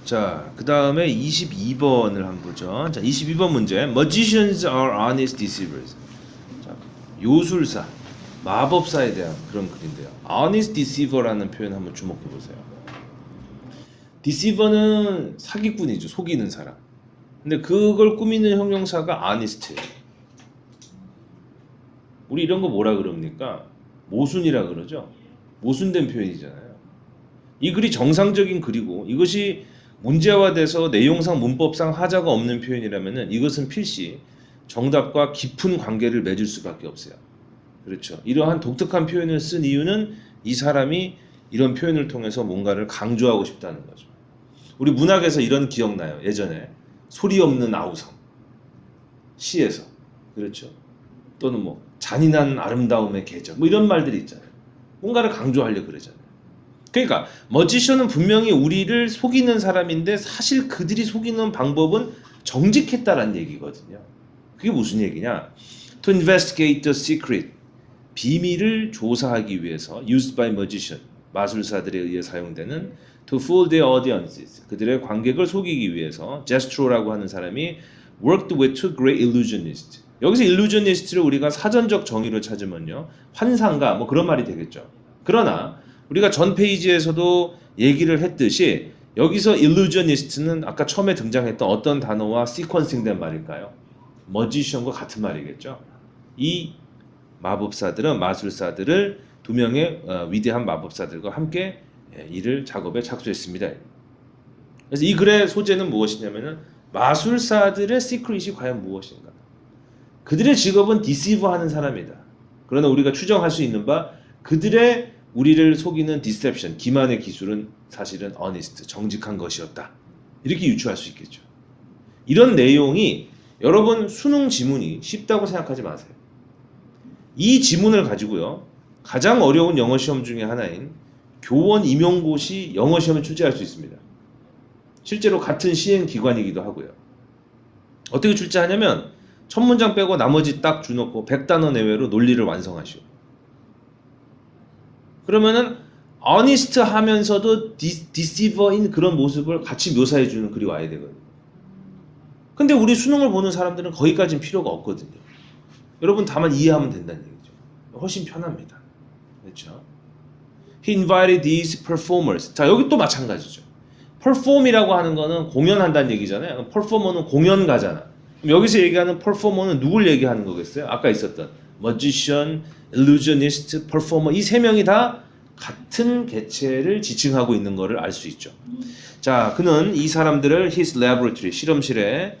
자, 그 다음에 22번을 한번 보죠. 자, 22번 문제. Magicians are honest deceivers. 자, 요술사, 마법사에 대한 그런 글인데요. Honest deceiver라는 표현 한번 주목해 보세요. deceiver는 사기꾼이죠. 속이는 사람. 근데 그걸 꾸미는 형용사가 honest예요. 우리 이런 거 뭐라 그럽니까? 모순이라 그러죠. 모순된 표현이잖아요. 이 글이 정상적인 글이고 이것이 문제화돼서 내용상 문법상 하자가 없는 표현이라면은 이것은 필시 정답과 깊은 관계를 맺을 수밖에 없어요. 그렇죠. 이러한 독특한 표현을 쓴 이유는 이 사람이 이런 표현을 통해서 뭔가를 강조하고 싶다는 거죠. 우리 문학에서 이런 기억나요. 예전에 소리 없는 아우성 시에서 그렇죠. 또는 뭐 잔인한 아름다움의 계절 뭐 이런 말들이 있잖아요. 뭔가를 강조하려고 그러잖아요. 그러니까 머지션은 분명히 우리를 속이는 사람인데 사실 그들이 속이는 방법은 정직했다라는 얘기거든요. 그게 무슨 얘기냐? To investigate the secret, 비밀을 조사하기 위해서 used by magician, 마술사들에 의해 사용되는 to fool their audiences, 그들의 관객을 속이기 위해서 제스트로라고 하는 사람이 worked with two great illusionists. 여기서 illusionist를 우리가 사전적 정의로 찾으면요, 환상가 뭐 그런 말이 되겠죠. 그러나 우리가 전 페이지에서도 얘기를 했듯이 여기서 illusionist는 아까 처음에 등장했던 어떤 단어와 시퀀싱된 말일까요? 머지션과 같은 말이겠죠. 이 마법사들은 마술사들을 두 명의 위대한 마법사들과 함께 일을 작업에 착수했습니다. 그래서 이 글의 소재는 무엇이냐면은 마술사들의 시크릿이 과연 무엇인가? 그들의 직업은 디시브하는 사람이다. 그러나 우리가 추정할 수 있는 바 그들의 우리를 속이는 디셉션, 기만의 기술은 사실은 honest, 정직한 것이었다. 이렇게 유추할 수 있겠죠. 이런 내용이 여러분 수능 지문이 쉽다고 생각하지 마세요. 이 지문을 가지고요. 가장 어려운 영어 시험 중에 하나인 교원 임용고시 영어 시험을 출제할 수 있습니다. 실제로 같은 시행 기관이기도 하고요. 어떻게 출제하냐면 첫 문장 빼고 나머지 딱 주놓고 100단어 내외로 논리를 완성하시오. 그러면은 honest 하면서도 deceiver인 그런 모습을 같이 묘사해 주는 글이 와야 되거든요. 근데 우리 수능을 보는 사람들은 거기까지는 필요가 없거든요. 여러분 다만 이해하면 된다는 얘기죠. 훨씬 편합니다. 그렇죠? He invited these performers. 자, 여기 또 마찬가지죠. perform이라고 하는 거는 공연한다는 얘기잖아요. performer는 공연가잖아. 그럼 여기서 얘기하는 performer는 누굴 얘기하는 거겠어요? 아까 있었던 magician, illusionist, performer 이 세 명이 다 같은 개체를 지칭하고 있는 것을 알 수 있죠. 자, 그는 이 사람들을 his laboratory, 실험실에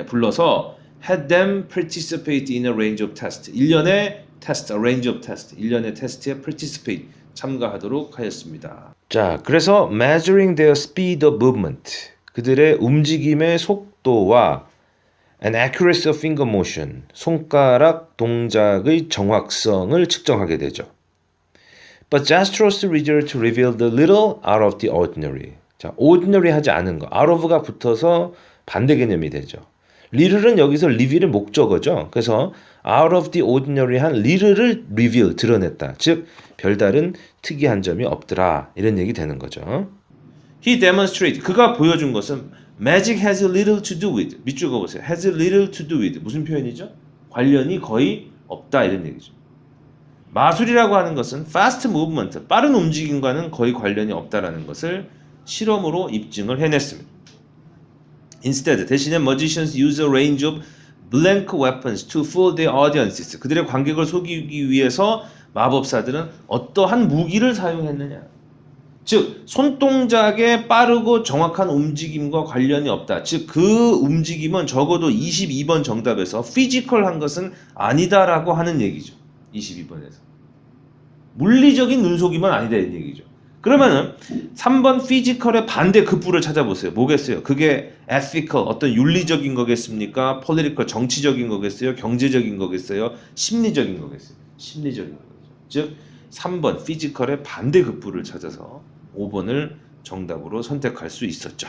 불러서 had them participate in a range of tests. 일련의 테스트, a range of tests. 일련의 테스트에 participate, 참가하도록 하였습니다. 자, 그래서 measuring their speed of movement. 그들의 움직임의 속도와 and accuracy of finger motion. 손가락 동작의 정확성을 측정하게 되죠. But Jastro's result revealed a little out of the ordinary. 자, ordinary 하지 않은 거. out of가 붙어서 반대 개념이 되죠. little은 여기서 reveal의 목적어죠. 그래서 out of the ordinary 한 little를 reveal, 드러냈다. 즉, 별다른 특이한 점이 없더라. 이런 얘기 되는 거죠. He demonstrated. 그가 보여준 것은 magic has little to do with. 밑줄 그어보세요. has little to do with. 무슨 표현이죠? 관련이 거의 없다. 이런 얘기죠. 마술이라고 하는 것은 fast movement, 빠른 움직임과는 거의 관련이 없다라는 것을 실험으로 입증을 해냈습니다. Instead, 대신에 magicians use a range of blank weapons to fool their audiences. 그들의 관객을 속이기 위해서 마법사들은 어떠한 무기를 사용했느냐? 즉, 손동작의 빠르고 정확한 움직임과 관련이 없다. 즉, 그 움직임은 적어도 22번 정답에서 피지컬한 것은 아니다라고 하는 얘기죠. 22번에서. 물리적인 눈속임은 아니다 이런 얘기죠. 그러면은 3번 피지컬의 반대 급부를 찾아보세요. 뭐겠어요? 그게 ethical, 어떤 윤리적인 거겠습니까? political, 정치적인 거겠어요? 경제적인 거겠어요? 심리적인 거겠어요? 심리적인 거겠죠. 즉 3번 피지컬의 반대 급부를 찾아서 5번을 정답으로 선택할 수 있었죠.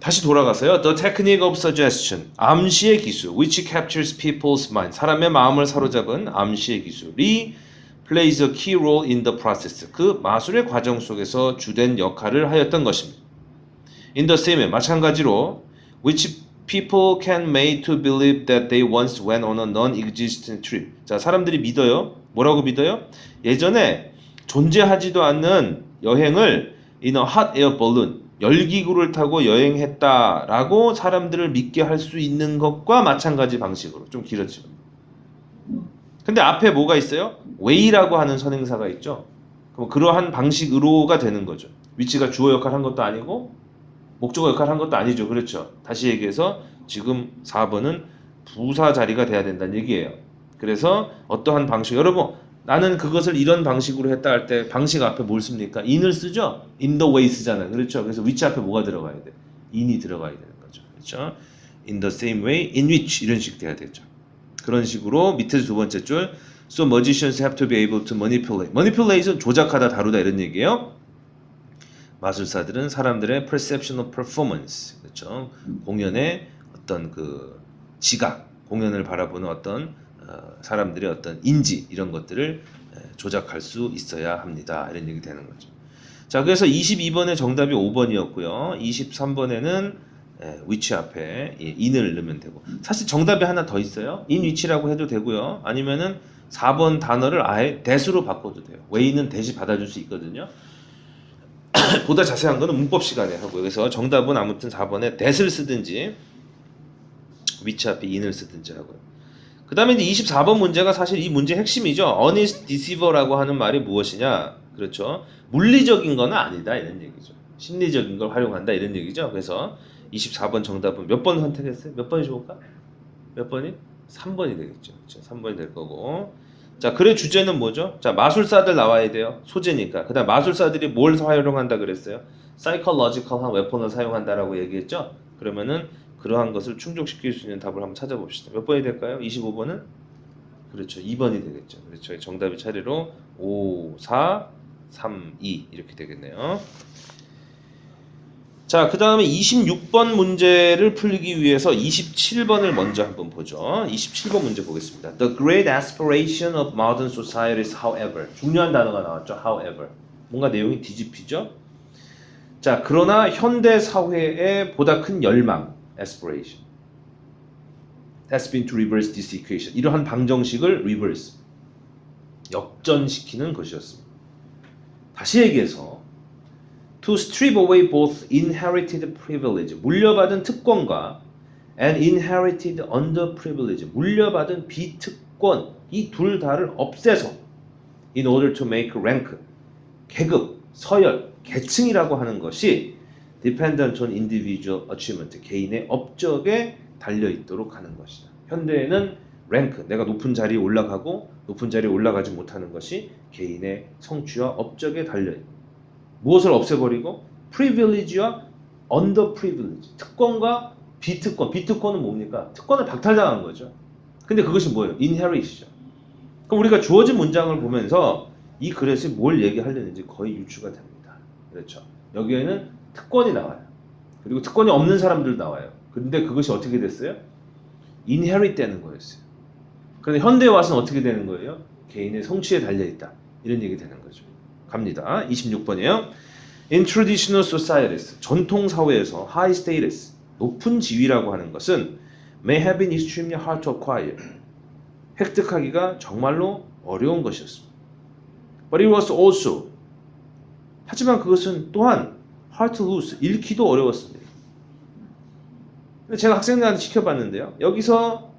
다시 돌아가서요. The technique of suggestion, 암시의 기술, which captures people's mind, 사람의 마음을 사로잡은 암시의 기술이 plays a key role in the process, 그 마술의 과정 속에서 주된 역할을 하였던 것입니다. In the same way, 마찬가지로 which people can made to believe that they once went on a non-existent trip. 자, 사람들이 믿어요. 뭐라고 믿어요? 예전에 존재하지도 않는 여행을 in a hot air balloon, 열기구를 타고 여행했다라고 사람들을 믿게 할 수 있는 것과 마찬가지 방식으로. 좀 길었죠. 근데 앞에 뭐가 있어요? way라고 하는 선행사가 있죠. 그럼 그러한 방식으로가 되는 거죠. 위치가 주어 역할을 한 것도 아니고 목적어 역할을 한 것도 아니죠. 그렇죠. 다시 얘기해서 지금 4번은 부사 자리가 돼야 된다는 얘기예요. 그래서 어떠한 방식, 여러분 나는 그것을 이런 방식으로 했다 할 때 방식 앞에 뭘 씁니까? in을 쓰죠. in the way 쓰잖아요. 그렇죠. 그래서 which 앞에 뭐가 들어가야 돼? in이 들어가야 되는 거죠. 그렇죠. in the same way, in which 이런 식 돼야 되죠. 그런 식으로 밑에서 두 번째 줄 So magicians have to be able to manipulate. manipulate은 조작하다, 다루다 이런 얘기예요. 마술사들은 사람들의 perception of performance, 그렇죠? 공연의 어떤 그 지각, 공연을 바라보는 어떤 사람들의 어떤 인지 이런 것들을 조작할 수 있어야 합니다. 이런 얘기 되는 거죠. 자, 그래서 22번의 정답이 5번이었고요. 23번에는 which 앞에 in을 넣으면 되고, 사실 정답이 하나 더 있어요. in which라고 해도 되고요. 아니면은 4번 단어를 아예 that으로 바꿔도 돼요. way는 that이 받아줄 수 있거든요. 보다 자세한 거는 문법 시간에 하고요. 그래서 정답은 아무튼 4번에 that을 쓰든지 which 앞에 in을 쓰든지 하고요. 그 다음에 이제 24번 문제가 사실 이 문제의 핵심이죠. honest deceiver라고 하는 말이 무엇이냐? 그렇죠. 물리적인 건 아니다 이런 얘기죠. 심리적인 걸 활용한다 이런 얘기죠. 그래서 24번 정답은 몇 번 선택했어요? 몇 번이 좋을까? 몇 번이? 3번이 되겠죠. 그렇죠? 3번이 될 거고. 자, 글의 주제는 뭐죠? 자, 마술사들 나와야 돼요. 소재니까. 그 다음 마술사들이 뭘 활용한다 그랬어요? 사이콜로지컬한 웨폰을 사용한다라고 얘기했죠? 그러면은 그러한 것을 충족시킬 수 있는 답을 한번 찾아봅시다. 몇 번이 될까요? 25번은? 그렇죠. 2번이 되겠죠. 그렇죠. 정답의 차례로 5, 4, 3, 2 이렇게 되겠네요. 자, 그 다음에 26번 문제를 풀기 위해서 27번을 먼저 한번 보죠. 27번 문제 보겠습니다. The great aspiration of modern society is however. 중요한 단어가 나왔죠. however. 뭔가 내용이 뒤집히죠. 자, 그러나 현대 사회의 보다 큰 열망, aspiration, has been to reverse this equation. 이러한 방정식을 reverse, 역전시키는 것이었습니다. 다시 얘기해서 to strip away both inherited privilege, 물려받은 특권과 and inherited underprivilege, 물려받은 비특권, 이 둘 다를 없애서 in order to make rank, 계급, 서열, 계층이라고 하는 것이 dependent on individual achievement, 개인의 업적에 달려있도록 하는 것이다. 현대에는 rank, 내가 높은 자리에 올라가고 높은 자리에 올라가지 못하는 것이 개인의 성취와 업적에 달려있다. 무엇을 없애버리고 privilege와 underprivilege, 특권과 비특권. 비특권은 뭡니까? 특권을 박탈당한 거죠. 근데 그것이 뭐예요? inherit이죠. 그럼 우리가 주어진 문장을 보면서 이 글에서 뭘 얘기하려는지 거의 유추가 됩니다. 그렇죠. 여기에는 특권이 나와요. 그리고 특권이 없는 사람들 나와요. 근데 그것이 어떻게 됐어요? inherit 되는 거였어요. 그런데 현대에 와서는 어떻게 되는 거예요? 개인의 성취에 달려있다. 이런 얘기 되는 거죠. 갑니다. 26번이에요. In traditional societies, 전통 사회에서 high status, 높은 지위라고 하는 것은 may have been extremely hard to acquire. 획득하기가 정말로 어려운 것이었습니다. But it was also, 하지만 그것은 또한 hard to lose, 잃기도 어려웠습니다. 제가 학생들한테 시켜봤는데요. 여기서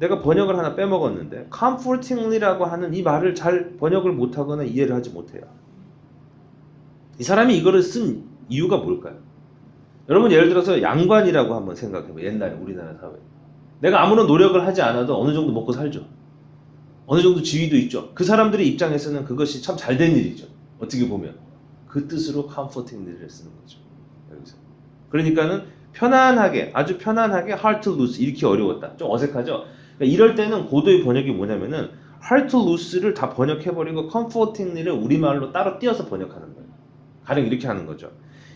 내가 번역을 하나 빼먹었는데 comfortingly라고 하는 이 말을 잘 번역을 못하거나 이해를 하지 못해요. 이 사람이 이거를 쓴 이유가 뭘까요? 여러분 예를 들어서 양관이라고 한번 생각해봐요. 옛날에 우리나라 사회. 내가 아무런 노력을 하지 않아도 어느 정도 먹고 살죠. 어느 정도 지위도 있죠. 그 사람들의 입장에서는 그것이 참 잘된 일이죠. 어떻게 보면. 그 뜻으로 comfortingly를 쓰는 거죠. 여기서. 그러니까는 편안하게, 아주 편안하게 hard to lose, 읽기 어려웠다. 좀 어색하죠? 그러니까 이럴 때는 고도의 번역이 뭐냐면은 hard to lose를 다 번역해버리고 comfortingly를 우리말로 따로 띄어서 번역하는 거예요. 가령 이렇게 하는 거죠.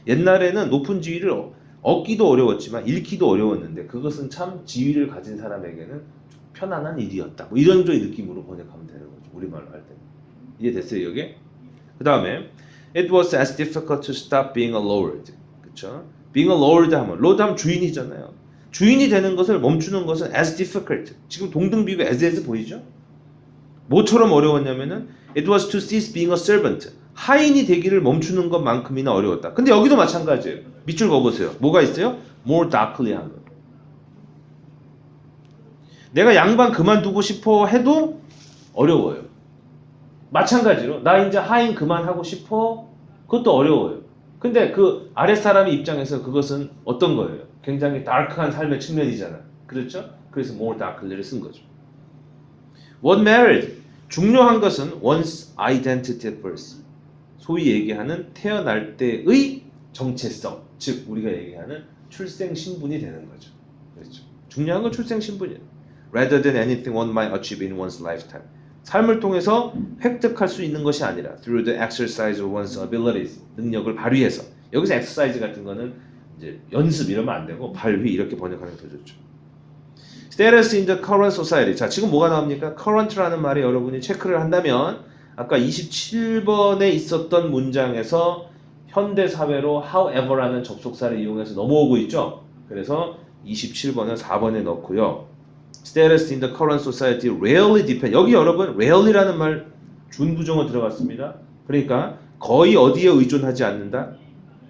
옛날에는 높은 지위를 얻기도 어려웠지만 잃기도 어려웠는데 그것은 참 지위를 가진 사람에게는 편안한 일이었다. 뭐 이런 종의 느낌으로 번역하면 되는 거죠. 우리말로 할 때. 이해됐어요, 이게? 그 다음에 It was as difficult to stop being a lord. 그쵸? being a lord 하면 lord 하면 주인이잖아요. 주인이 되는 것을 멈추는 것은 as difficult. 지금 동등비교 as 보이죠? 뭐처럼 어려웠냐면은 it was to cease being a servant. 하인이 되기를 멈추는 것만큼이나 어려웠다. 근데 여기도 마찬가지예요. 밑줄 그어보세요. 뭐가 있어요? more darkly 하면. 내가 양반 그만두고 싶어 해도 어려워요. 마찬가지로 나 이제 하인 그만하고 싶어 그것도 어려워요. 근데 그 아랫사람의 입장에서 그것은 어떤 거예요? 굉장히 다크한 삶의 측면이잖아. 그렇죠? 그래서 more darkly를 쓴 거죠. What mattered? 중요한 것은 one's identity at birth. 소위 얘기하는 태어날 때의 정체성. 즉 우리가 얘기하는 출생 신분이 되는 거죠. 그렇죠? 중요한 건 출생 신분이에요. Rather than anything one might achieve in one's lifetime. 삶을 통해서 획득할 수 있는 것이 아니라 through the exercise of one's abilities. 능력을 발휘해서. 여기서 exercise 같은 거는 이제 연습 이러면 안 되고 발휘 이렇게 번역하는 게 더 좋죠. Status in the current society. 자, 지금 뭐가 나옵니까? current라는 말에 여러분이 체크를 한다면 아까 27번에 있었던 문장에서 현대 사회로 however라는 접속사를 이용해서 넘어오고 있죠. 그래서 27번은 4번에 넣고요. Status in the current society rarely depend. 여기 여러분 rarely라는 말 준부정어 들어갔습니다. 그러니까 거의 어디에 의존하지 않는다.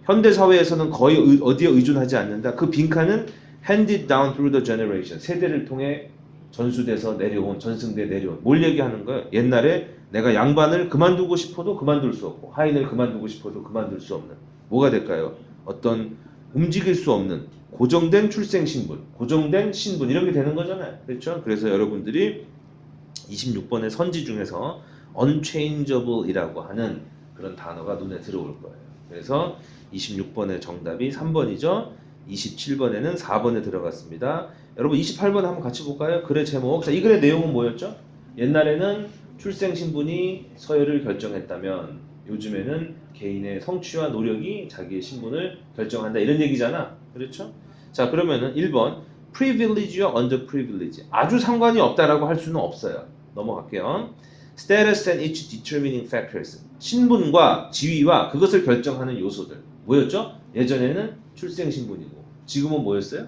현대 사회에서는 거의 어디에 의존하지 않는다. 그 빈칸은 handed down through the generation. 세대를 통해 전수돼서 내려온, 전승돼 내려온. 뭘 얘기하는 거예요? 옛날에 내가 양반을 그만두고 싶어도 그만둘 수 없고 하인을 그만두고 싶어도 그만둘 수 없는. 뭐가 될까요? 어떤 움직일 수 없는 고정된 출생 신분, 고정된 신분 이런 게 되는 거잖아요. 그렇죠? 그래서 여러분들이 26번의 선지 중에서 unchangeable이라고 하는 그런 단어가 눈에 들어올 거예요. 그래서 26번의 정답이 3번이죠. 27번에는 4번에 들어갔습니다. 여러분 28번 한번 같이 볼까요? 글의 제목. 자, 이 글의 내용은 뭐였죠? 옛날에는 출생 신분이 서열을 결정했다면 요즘에는 개인의 성취와 노력이 자기의 신분을 결정한다 이런 얘기잖아. 그렇죠? 자, 그러면은 1번 privilege와 underprivilege 아주 상관이 없다라고 할 수는 없어요. 넘어갈게요. Status and its determining factors 신분과 지위와 그것을 결정하는 요소들 뭐였죠? 예전에는 출생 신분이고 지금은 뭐였어요?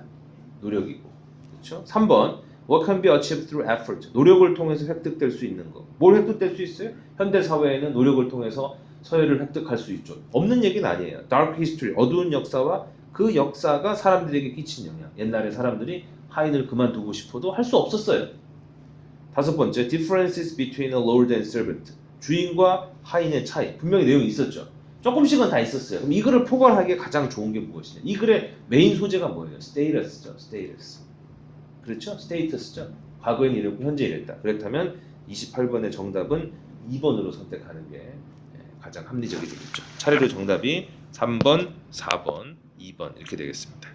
노력이고 그렇죠? 3번 What can be achieved through effort 노력을 통해서 획득될 수 있는 거 뭘 획득될 수 있어요? 현대 사회에는 노력을 통해서 서열을 획득할 수 있죠. 없는 얘기는 아니에요. Dark history 어두운 역사와 그 역사가 사람들에게 끼친 영향 옛날에 사람들이 하인을 그만두고 싶어도 할 수 없었어요. 5번째 differences between a lord and servant 주인과 하인의 차이 분명히 내용이 있었죠. 조금씩은 다 있었어요. 그럼 이 글을 포괄하기에 가장 좋은 게 무엇이냐? 이 글의 메인 소재가 뭐예요? status죠. status. 그렇죠? status죠. 과거엔 이랬고 현재 이랬다. 그렇다면 28번의 정답은 2번으로 선택하는 게 가장 합리적이 되겠죠. 차례로 정답이 3번, 4번, 2번 이렇게 되겠습니다.